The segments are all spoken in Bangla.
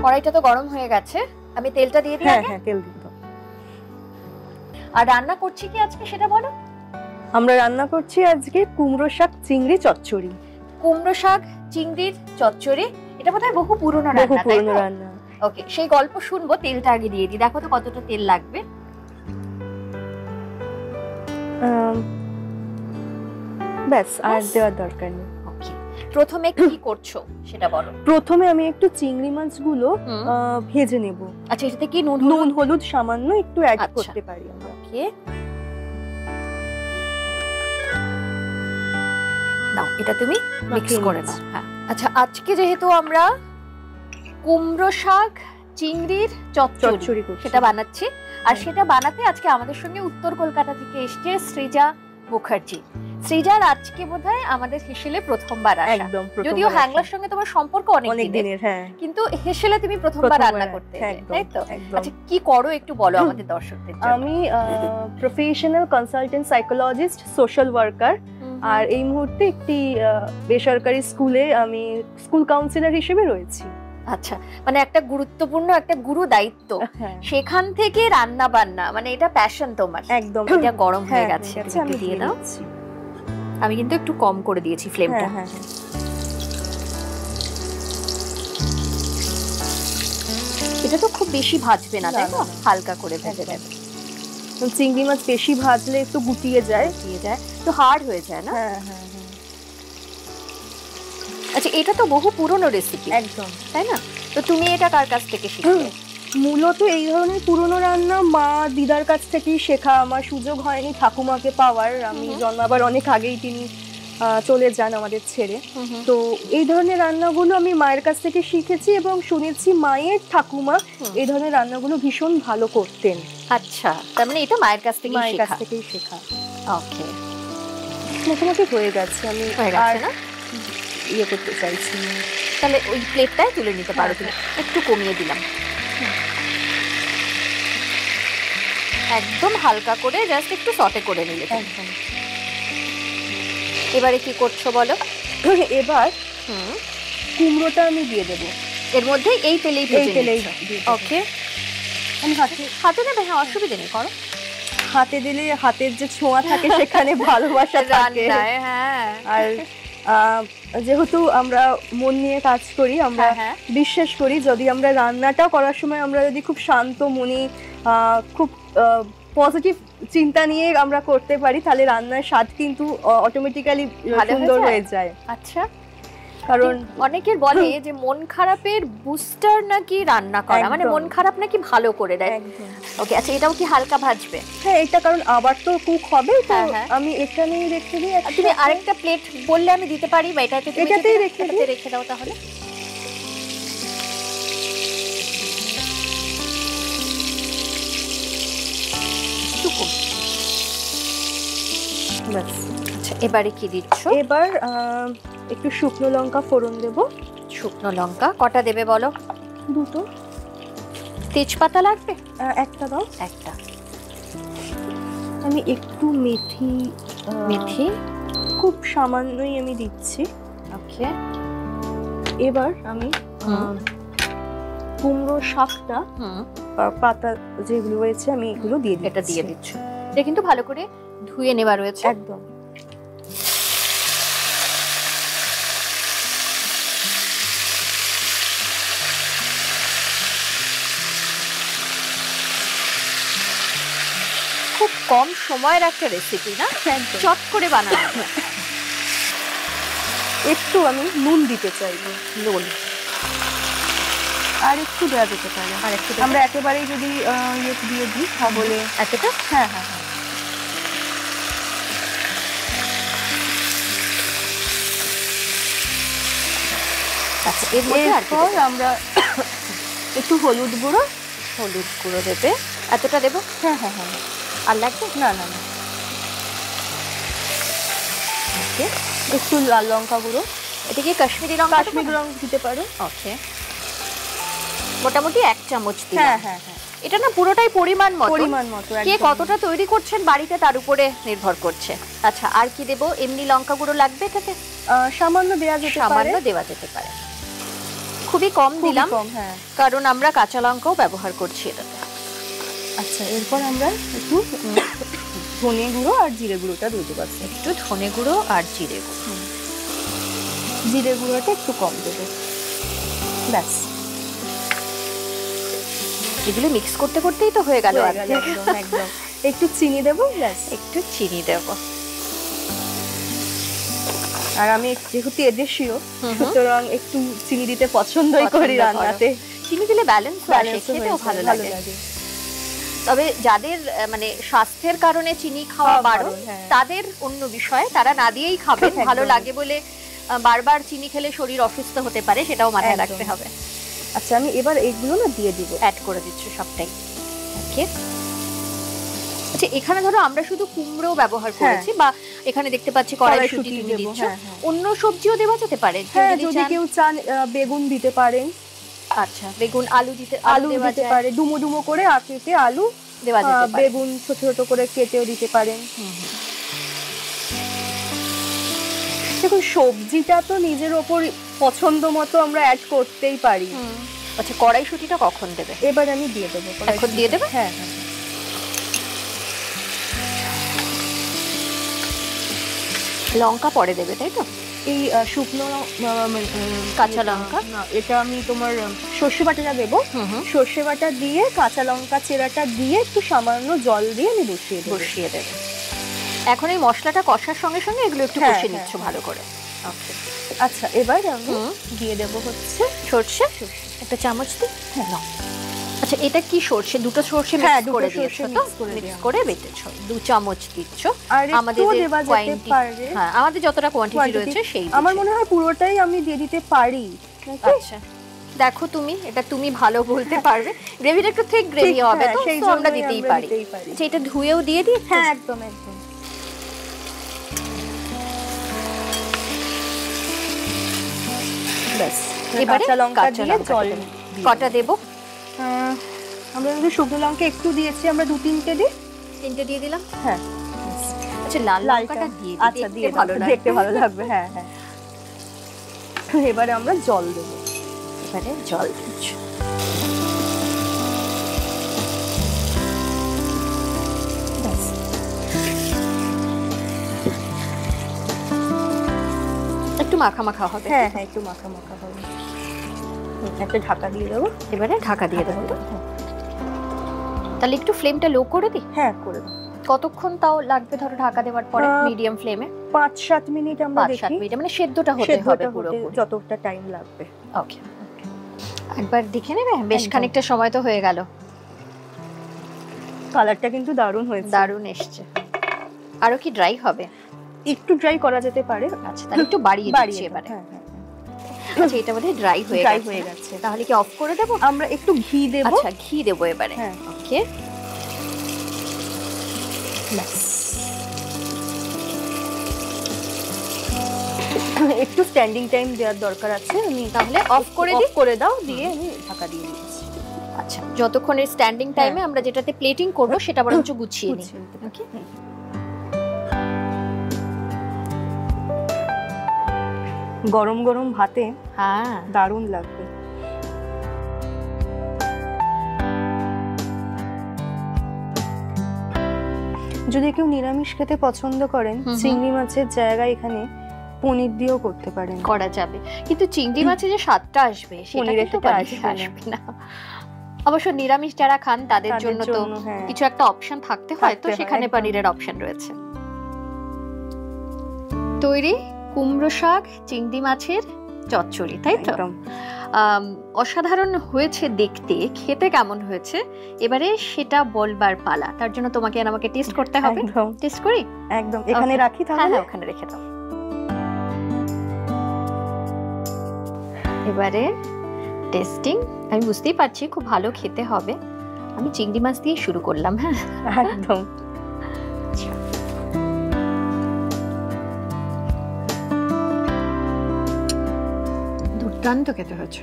কড়াইটা তো গরম হয়ে গেছে, আমি তেলটা দিয়ে দিই। হ্যাঁ তেল দিয়ে দাও। আর রান্না করছি কি আজকে সেটা বলো। আমরা রান্না করছি আজকে কুমড়ো শাক চিংড়ি চচ্চড়ি। কুমড়ো শাক চিংড়ির চচ্চড়ি, এটা বোধহয় বহু পুরনো রান্না, তাই না? ওকে, সেই গল্প শুনবো। তেলটা আগে দিয়ে দিই, দেখো তো কতটা তেল লাগবে। ব্যাস, আর দেওয়ার দরকার নেই। ওকে, প্রথমে কি করছো সেটা বলো। প্রথমে আমি একটু চিংড়ি মাছগুলো ভেজে নেব। আচ্ছা, এটাতে কি নুন হলুদ সামান্য একটু অ্যাড করতে পারি আমরা। ওকে, নাও এটা তুমি মিক্স করে নাও। হ্যাঁ, আচ্ছা, আজকে যেহেতু আমরা কুমড়ো শাক চিংড়ির চচ্চড়ি সেটা বানাচ্ছি, আর সেটা বানাতে আজকে আমাদের সঙ্গে উত্তর কলকাতা থেকে এসেছে সৃজা মুখার্জি। সৃজার আজকে বোধহয় আমাদের হেসেলে প্রথমবার আসা। একদম, যদিও হ্যাংলার সঙ্গে তোমার সম্পর্ক অনেক দিনের, হ্যাঁ, কিন্তু হেসেলে তুমি প্রথমবার রান্না করতে, তাই তো? আচ্ছা, কি করো একটু বলো আমাদের দর্শকদের জন্য। আমি professional consultant psychologist, social worker, আর এই মুহূর্তে একটি বেসরকারি স্কুলে আমি স্কুল কাউন্সিলর হিসেবে রয়েছি। আচ্ছা, মানে একটা গুরুত্বপূর্ণ একটা গুরু দায়িত্ব, সেখান থেকে রান্না বান্না, মানে এটা প্যাশন তোমার। একদম। এটা গরম হয়ে গেছে, আমি দিয়ে দাও। আমি কিন্তু একটু কম করে দিয়েছি ফ্লেমটা। এটা তো খুব বেশি ভাজবে না, তাই তো? হালকা করে ভেজে নেবে। চিংড়ি মাছ বেশি ভাজলে একটু গুটিয়ে যায়, তো হার্ড হয়ে যায় না? হ্যাঁ হ্যাঁ। আচ্ছা, এটা তো বহু পুরনো রেসিপি, একদম, তাই না? তো তুমি এটা কার কাছ থেকে শিখলে? মূলত এই ধরনের পুরনো রান্না মা দিদার কাছ থেকেই শেখা। আমার সুযোগ হয়নি ঠাকুমাকে পাওয়ার, আমি জন্মাবার অনেক আগেই তিনি চলে যান আমাদের ছেড়ে। তো এই ধরনের রান্নাগুলো আমি মায়ের কাছ থেকে শিখেছি, এবং শুনেছি মায়ের ঠাকুমা এই ধরনের রান্নাগুলো ভীষণ ভালো করতেন। আচ্ছা, তার মানে এটা মায়ের কাছ থেকেই শেখা। ওকে, মোটামুটি হয়ে গেছে, আমি আর না ইয়ে করতে চাইছি। তাহলে ওই প্লেটটাই তুলে নিতে পারো তুমি, একটু কমিয়ে দিলাম। একদম হালকা করে জাস্ট একটু সটে করে নিলে। এবারে কি করছো বলো? এবার কুমড়োটা আমি দিয়ে দেবো এর মধ্যে, এই তেলেই। ওকে, আমি হাতে নেবে? হ্যাঁ, অসুবিধা নেই, করো। হাতে দিলে হাতের যে ছোঁয়া থাকে সেখানে ভালোবাসা থাকে। হ্যাঁ, আর যেহেতু আমরা মন নিয়ে কাজ করি, আমরা বিশ্বাস করি যদি আমরা রান্নাটা করার সময় আমরা যদি খুব শান্ত মনে, খুব পজিটিভ চিন্তা নিয়ে আমরা করতে পারি, তাহলে রান্নার স্বাদ কিন্তু অটোমেটিক্যালি সুন্দর হয়ে যায়। আচ্ছা, কারণ অনেকের বলে যে মন খারাপের বুস্টার নাকি রান্না করা, মানে মন খারাপ নাকি ভালো করে দেয়। ওকে, আচ্ছা, এটাও কি হালকা ভাজবে? হ্যাঁ, এটা কারণ আবার তো কুক হবে, তো আমি এখানেই রেখে দিই। তুমি আরেকটা প্লেট বললে আমি দিতে পারি, বা এটাতেই রেখে দাও তাহলে। আচ্ছা, এবারে কি দিচ্ছ? এবার একটু শুকনো লঙ্কা ফোড়ন দেব। শুকনো লঙ্কা কটা দেবে বলো? দুটো। তেজপাতা লাগবে? একটা দাও। একটা। আমি একটু মেথি খুব সামান্যই আমি দিচ্ছি। ওকে, এবার আমি কুমড়ো শাকটা পাতা যেগুলো রয়েছে আমি এগুলো দিয়ে দিচ্ছি। এটা দিয়ে দিচ্ছ, এটা কিন্তু ভালো করে ধুয়ে নেওয়া রয়েছে। একদম। খুব কম সময়ের একটা রেসিপি না, চট করে বানানো। একটু আমি নুন দিতে চাইবো। নুন আর একটু দেওয়া যেতে পারে। আর একটু আমরা একেবারেই যদি ইয়ে দিয়ে দিই তাহলে এতটা। হ্যাঁ হ্যাঁ হ্যাঁ। আচ্ছা, এর মধ্যে এরপর আমরা একটু হলুদ গুঁড়ো দেবে। এতটা দেবো? হ্যাঁ হ্যাঁ হ্যাঁ। আর লাগবে? না না না। ওকে, একটু লাল লঙ্কা গুঁড়ো। এটা কি কাশ্মীরি লঙ্কা? কাশ্মীরি লঙ্কা দিতে পারো। ওকে, মোটামুটি 1 চামচ দিলাম। হ্যাঁ হ্যাঁ হ্যাঁ। এটা না পুরোটাই পরিমাণ মতো। কে কতটা তৈরি করছেন বাড়িতে তার উপরে নির্ভর করছে। আচ্ছা, আর কি দেবো? এমনি লঙ্কা গুঁড়ো লাগবে এটাতে? সামান্য দেওয়া যেতে পারে। সামান্য দেওয়া যেতে পারে। খুবই কম দিলাম, হ্যাঁ, কারণ আমরা কাঁচা লঙ্কাও ব্যবহার করছি এটাতে। আচ্ছা, এরপর আমরা একটু ধনে গুঁড়ো আর জিরে গুঁড়োটা দিয়ে দেবো। একটু ধনে গুঁড়ো আর জিরে গুঁড়ো, জিরে গুঁড়োটা একটু কম দেবো, ব্যাস। এগুলো মিক্স করতে করতেই তো হয়ে গেল। একদম। একটু চিনি দেবো, ব্যাস, একটু চিনি দেবো। আর আমি যেহেতু এদেশীয়, সুতরাং একটু চিনি দিতে পছন্দই করি রান্নাতে। চিনি দিলে ব্যালেন্স হয়, খেতেও ভালো লাগে। তবে যাদের মানে স্বাস্থ্যের কারণে চিনি খাওয়া বারণ, তাদের অন্য বিষয়, তারা না দিয়েই খাবেন। ভালো লাগে বলে বারবার চিনি খেলে শরীর অসুস্থ হতে পারে, সেটাও মাথায় রাখতে হবে। আচ্ছা, আমি এবার এগুলো না দিয়ে দিব, অ্যাড করে দিচ্ছ সবটাই। ওকে, আচ্ছা, এখানে ধরো আমরা শুধু কুমড়ো ব্যবহার করেছি, বা এখানে দেখতে পাচ্ছি কড়াইশুঁটি তুমি দিচ্ছ, অন্য সবজিও দেওয়া যেতে পারে। যদি কেউ চান বেগুন দিতে পারেন। আচ্ছা, বেগুন, আলু দিতে পারে, ডুমো ডুমো করে কেটে আলু দেওয়া যেতে পারে, বেগুন ছোট ছোট করে কেটেও দিতে পারেন। দেখুন, সবজিটা তো নিজের ওপর পছন্দ মতো আমরা অ্যাড করতেই পারি। আচ্ছা, কড়াইশুঁটিটা কখন দেবে? এবার আমি দিয়ে দেবো। এখন দিয়ে দেবে? হ্যাঁ। লঙ্কা পরে দেবে, তাই তো? এই শুকনো কাঁচা লঙ্কা, এটা আমি তোমার সর্ষে বাটাটা দেবো। সর্ষে বাটা দিয়ে কাঁচা লঙ্কা চেরাটা দিয়ে একটু সামান্য জল দিয়ে আমি বসিয়ে দেবো। এখন এই মশলাটা কষার সঙ্গে সঙ্গে এগুলো একটু কষিয়ে নিচ্ছ ভালো করে। ওকে, আচ্ছা, এবার আমি দিয়ে দেবো হচ্ছে সর্ষে, একটা চামচ দিই। হ্যাঁ, আচ্ছা, এটা কি সর্ষে? দুটো সর্ষে মিক্স করে দিয়েছো তো? মিক্স করে বেটেছো, 2 চামচ দিচ্ছ। আমাদের হ্যাঁ, আমাদের যতটা কোয়ান্টিটি রয়েছে সেই, আমার মনে হয় পুরোটাই আমি দিয়ে দিতে পারি। আচ্ছা, দেখো তুমি, এটা তুমি ভালো বলতে পারবে। গ্রেভিটা একটু ঠিক গ্রেভি হবে তো, সেই জন্য আমরা দিতেই পারি। আচ্ছা, এটা ধুয়েও দিয়ে দিই। হ্যাঁ, একদম একদম। ব্যাস, এবারে কাঁচা লঙ্কা দিয়ে জল কটা দেব? আমরা কিন্তু শুকনো লঙ্কা একটু দিয়েছি, আমরা 2-3টে দিই। 3টে দিয়ে দিলাম। হ্যাঁ, আচ্ছা, লাল লঙ্কাটা দিয়ে দিই। আচ্ছা, দিয়ে ভালো লাগবে, দেখতে ভালো লাগবে। হ্যাঁ হ্যাঁ। এবারে আমরা জল দেব। এবারে জল দিচ্ছি। একটু মাখা মাখা হবে। হ্যাঁ হ্যাঁ, একটু মাখা মাখা হবে। একটা ঢাকা দিয়ে দেবো। এবারে ঢাকা দিয়ে দেবো তো? তাহলে একটু ফ্লেমটা লো করে দিই। হ্যাঁ, করে দাও। কতক্ষণ তাও লাগবে ধরো ঢাকা দেওয়ার পরে? মিডিয়াম ফ্লেমে 5-7 মিনিট আমরা দেখি। 5-7 মিনিট, মানে সেদ্ধটা হতে হবে পুরো, যতটা টাইম লাগবে। ওকে, একবার দেখে নেবে। বেশ খানিকটা সময় তো হয়ে গেল। কালারটা কিন্তু দারুণ হয়েছে, দারুণ এসছে। আরো কি ড্রাই হবে? একটু ড্রাই করা যেতে পারে। আচ্ছা, তাহলে একটু বাড়িয়ে দিচ্ছি এবারে। হ্যাঁ হ্যাঁ। আচ্ছা, এটা মানে ড্রাই হয়ে গেছে। তাহলে কি অফ করে দেব? আমরা একটু ঘি দেব। আচ্ছা, ঘি দেব এবারে। হ্যাঁ, ওকে, একটু স্ট্যান্ডিং টাইম দেওয়ার দরকার আছে। আমি তাহলে অফ করে দাও, দিয়ে আমি ঢাকা দিয়ে দিচ্ছি। আচ্ছা, যতক্ষণের স্ট্যান্ডিং টাইমে আমরা যেটাতে প্লেটিং করব সেটা বরঞ্চ গুছিয়ে নিই। ওকে, গরম গরম ভাতে হ্যাঁ দারুণ লাগবে। যদি কেউ নিরামিষ খেতে পছন্দ করেন, চিংড়ি মাছের জায়গায় এখানে পনির দিয়েও করতে পারেন, করা যাবে। কিন্তু চিংড়ি মাছে যে স্বাদটা আসবে সেটা কিন্তু আসবে না। অবশ্য নিরামিষ যারা খান তাদের জন্য তো কিছু একটা অপশন থাকতে হয়, তো সেখানে পনিরের অপশন রয়েছে। তৈরি কুমড়ো শাক চিংড়ি মাছের চচ্চড়ি, তাই তো? অসাধারণ হয়েছে দেখতে। খেতে কেমন হয়েছে এবারে সেটা বলবার পালা। তার জন্য তোমাকে আর আমাকে টেস্ট করতে হবে। টেস্ট করি? একদম। এখানে রাখি তাহলে? হ্যাঁ, ওখানে রেখে দাও। এবারে টেস্টিং। আমি বুঝতেই পারছি খুব ভালো খেতে হবে। আমি চিংড়ি মাছ দিয়ে শুরু করলাম। হ্যাঁ, একদম। দুর্দান্ত খেতে হচ্ছে।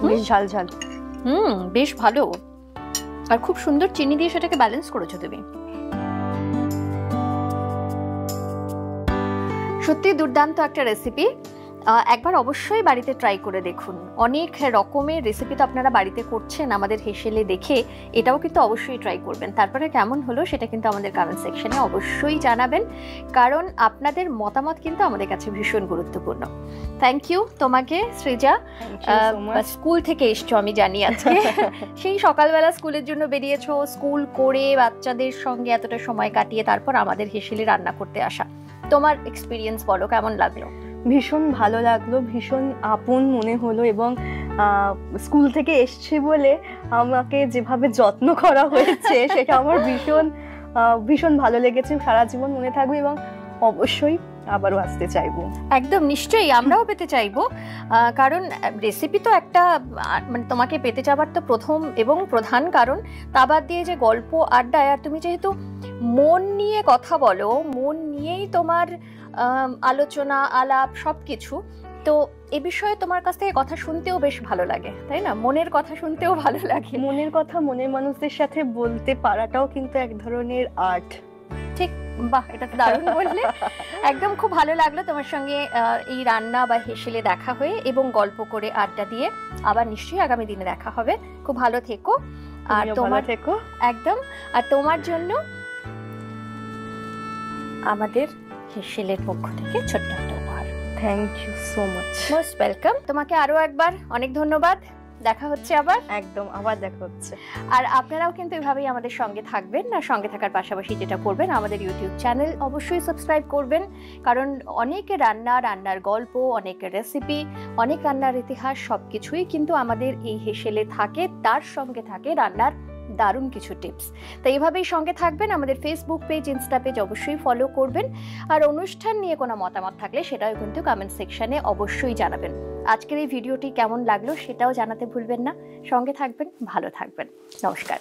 বেশ ঝাল ঝাল। বেশ ভালো। আর খুব সুন্দর চিনি দিয়ে সেটাকে ব্যালেন্স করেছো তুমি। সত্যি দুর্দান্ত একটা রেসিপি, একবার অবশ্যই বাড়িতে ট্রাই করে দেখুন। অনেক রকমের রেসিপি তো আপনারা বাড়িতে করছেন, আমাদের হেসেলে দেখে এটাও কিন্তু অবশ্যই ট্রাই করবেন। তারপরে কেমন হলো সেটা কিন্তু আমাদের কমেন্ট সেকশনে অবশ্যই জানাবেন, কারণ আপনাদের মতামত কিন্তু আমাদের কাছে ভীষণ গুরুত্বপূর্ণ। থ্যাংক ইউ তোমাকে সৃজা। স্কুল থেকে এসছো আমি জানি আজকে, সেই সকালবেলা স্কুলের জন্য বেরিয়েছো, স্কুল করে বাচ্চাদের সঙ্গে এতটা সময় কাটিয়ে তারপর আমাদের হেসেলে রান্না করতে আসা। তোমার এক্সপিরিয়েন্স বলো, কেমন লাগলো? ভীষণ ভালো লাগলো, ভীষণ আপন মনে হলো, এবং স্কুল থেকে এসছি বলে আমাকে যেভাবে যত্ন করা হয়েছে সেটা আমার ভীষণ ভালো লেগেছে, সারা জীবন মনে থাকবে, এবং অবশ্যই আবারও আসতে চাইবো। একদম নিশ্চয়ই, আমরাও পেতে চাইবো, কারণ রেসিপি তো একটা, মানে তোমাকে পেতে যাবার তো প্রথম এবং প্রধান কারণ, তা বাদ দিয়ে যে গল্প আড্ডায়, আর তুমি যেহেতু মন নিয়ে কথা বলো, মন নিয়েই তোমার আলোচনা আলাপ সবকিছু, তো এ বিষয়ে তোমার কাছ থেকে কথা শুনতেও বেশ ভালো লাগে, তাই না? মনের কথা শুনতেও ভালো লাগে, মনের কথা মনের মানুষদের সাথে বলতে পারাটাও কিন্তু এক ধরনের আর্ট। ঠিক, বাহ, এটা তো দারুণ বললে। একদম খুব ভালো লাগলো তোমার সঙ্গে এই রান্না বা হেসেলে দেখা হয়ে, এবং গল্প করে আড্ডা দিয়ে। আবার নিশ্চয়ই আগামী দিনে দেখা হবে। খুব ভালো থেকো, আর তোমার থেকো একদম। আর তোমার জন্য আমাদের হেসেলের পক্ষ থেকে ছোট্ট একটা উপহার। Thank you so much, most welcome. তোমাকে আরো একবার অনেক ধন্যবাদ। দেখা হচ্ছে আবার, একদম আবার দেখা হচ্ছে। আর আপনারাও কিন্তু এভাবেই আমাদের সঙ্গে থাকবেন, আর সঙ্গে থাকার পাশাপাশি যেটা করবেন, আমাদের ইউটিউব চ্যানেল অবশ্যই সাবস্ক্রাইব করবেন, কারণ অনেক রান্নার গল্প, অনেক রেসিপি, অনেক রান্নার ইতিহাস সবকিছুই কিন্তু আমাদের এই হেসেলে থাকে, তার সঙ্গে থাকে রান্নার দারুণ কিছু টিপস। তো এইভাবেই সঙ্গে থাকবেন। আমাদের ফেসবুক পেজ, ইনস্টা পেজ অবশ্যই ফলো করবেন, আর অনুষ্ঠান নিয়ে কোনো মতামত থাকলে সেটাও কিন্তু কমেন্ট সেকশনে অবশ্যই জানাবেন। আজকের এই ভিডিওটি কেমন লাগলো সেটাও জানাতে ভুলবেন না। সঙ্গে থাকবেন, ভালো থাকবেন। নমস্কার।